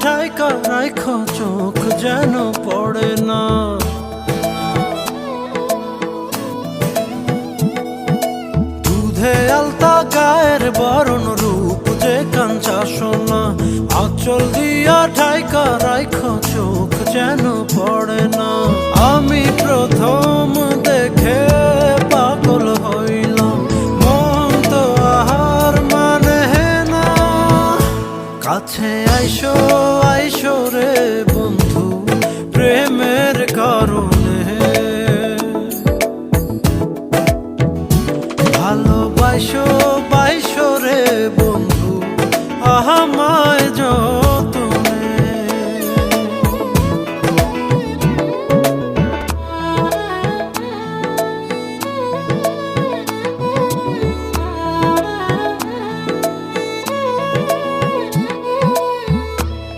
ঠাইকা রাখো চোখ যেন পড়ে না। দুধে আলতা গায়ের বরণ রূপ যে কাঞ্চা সোনা, আঁচল দিয়া ঠাইকা রাখো চোখ যেন পড়ে না। আমি প্রথম দেখে পাগল হইলাম, মন তো আহার মানে না। কাছে আইসো